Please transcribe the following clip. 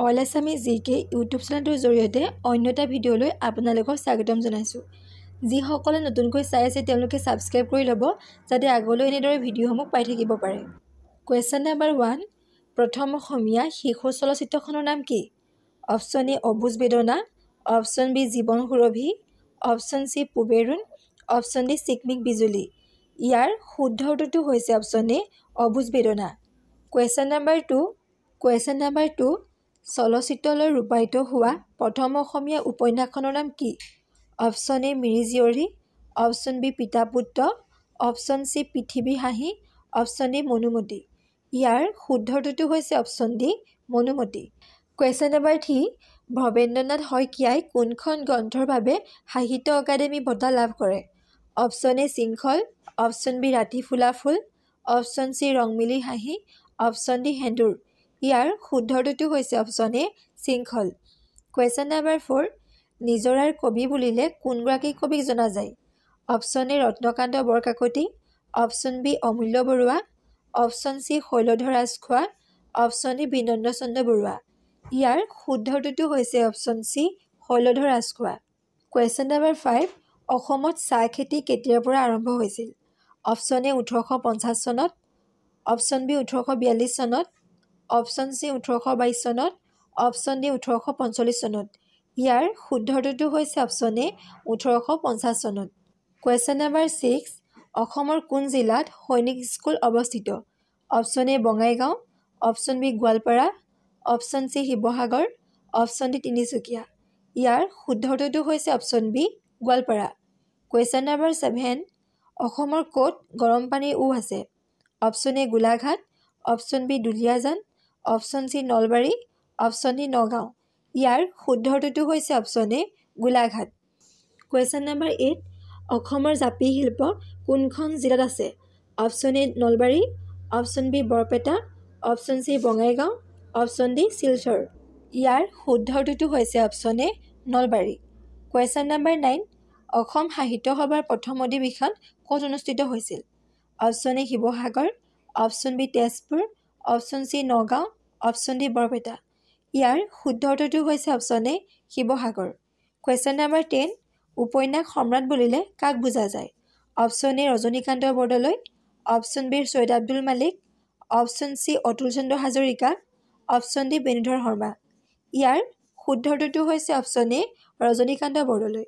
All Assamese জিকে YouTube চেনেলটোৰ জৰিয়তে অন্য এটা ভিডিঅ'লৈ আপোনালোকক স্বাগতম জনাইছোঁ। যিসকলে নতুনকৈ চাই আছে তেওঁলোকে ছাবস্ক্ৰাইব কৰি ল'ব যাতে আগলৈ এনেদৰে ভিডিঅ'সমূহ পাই থাকিব পাৰে। কুৱেশ্যন নাম্বাৰ 1, প্ৰথম অসমীয়া শিশু চলচ্চিত্ৰখনৰ নাম কি? অপশ্যন এ অবুজ বেদনা, অপশ্যন বি জীৱন সুৰভি, অপশ্যন চি পুবেৰুণ, অপশ্যন ডি চিকমিক বিজুলী। ইয়াৰ শুদ্ধ উত্তৰটো হৈছে অপশ্যন এ অবুজ বেদনা। কুৱেশ্যন নাম্বাৰ 2, চলচ্চিত্ৰলৈ ৰূপায়িত হোৱা প্ৰথম অসমীয়া উপন্যাসখনৰ নাম কি? Option A Miri Jiyori, option B পিতা পুত্ৰ, অপশ্যন চি পৃথিৱীৰ হাঁহি, অপশ্যন ডি মনুমতী। ইয়াৰ শুদ্ধ উত্তৰটো হৈছে option D Manomati. Question number 3, Bhabendranath শইকীয়াই কোনখন গ্ৰন্থৰ বাবে সাহিত্য অকাডেমি বঁটা লাভ কৰে? অপশ্যন এ শৃংখল, অপশ্যন বি ৰাতি ফুলা ফুল, অপশ্যন চি ৰং মিলি হাঁহি, অপশ্যন ডি সেন্দুৰ। ইয়াৰ শুদ্ধ উত্তৰটো হৈছে অপশ্যন এ শৃংখল। কুৱেশ্যন নাম্বাৰ 4, নিজৰাৰ কবি বুলিলে কোনগৰাকী কবিক জনা যায়? Option A Ratnakanta Barkakati, option B Amulya Barua, option C Sailadhar Rajkhowa, option D Binanda Chandra Barua. ইয়াৰ শুদ্ধ উত্তৰটো হৈছে option C Sailadhar Rajkhowa. Question number 5, অসমত চাহ খেতি কেতিয়াৰ পৰা আৰম্ভ হৈছিল? অপশ্যন এ 1850 চনত, অপশ্যন বি 1842 চনত, অপশ্যন চি 1822 চনত, অপশ্যন ডি 1845 চনত। ইয়াৰ শুদ্ধ উত্তৰটো হৈছে অপশ্যন এ 1850 চনত। কুৱেশ্যন নাম্বাৰ 6, অসমৰ কোন জিলাত সৈনিক স্কুল অৱস্থিত? Option A Bongaigaon, option B Goalpara, option C Sivasagar, option D Tinsukia. ইয়াৰ শুদ্ধ উত্তৰটো হৈছে option B Goalpara. Question number 7, অসমৰ ক'ত গৰম পানীৰ উঁহ আছে? Option A Golaghat, option B Duliajan, option C Nalbari, option D Nagaon. ইয়াৰ শুদ্ধ উত্তৰটো হৈছে option A Golaghat. Question number 8, অসমৰ জাপি শিল্প কোনখন জিলাত আছে? Option A Nalbari, option B Barpeta, option C Bongaigaon, option D Silchar. ইয়াৰ শুদ্ধ উত্তৰটো হৈছে option A Nalbari. Question number 9, Asom Sahitya সভাৰ প্ৰথম অধিৱেশন ক'ত অনুষ্ঠিত হৈছিল? Option A Sivasagar, option B Tezpur, option C Nagaon, option D Barpeta. ইয়াৰ শুদ্ধ উত্তৰটো হৈছে option A Sivasagar. Question number 10, উপন্যাস সম্ৰাট বুলিলে কাক বুজা যায়? Option A Rajanikanta Bordoloi, option B Syed Abdul Malik, option C Atul Chandra Hazarika, option D Benudhar Sharma. ইয়াৰ শুদ্ধ উত্তৰটো হৈছে অপশ্যন এ ৰজনীকান্ত বৰদলৈ।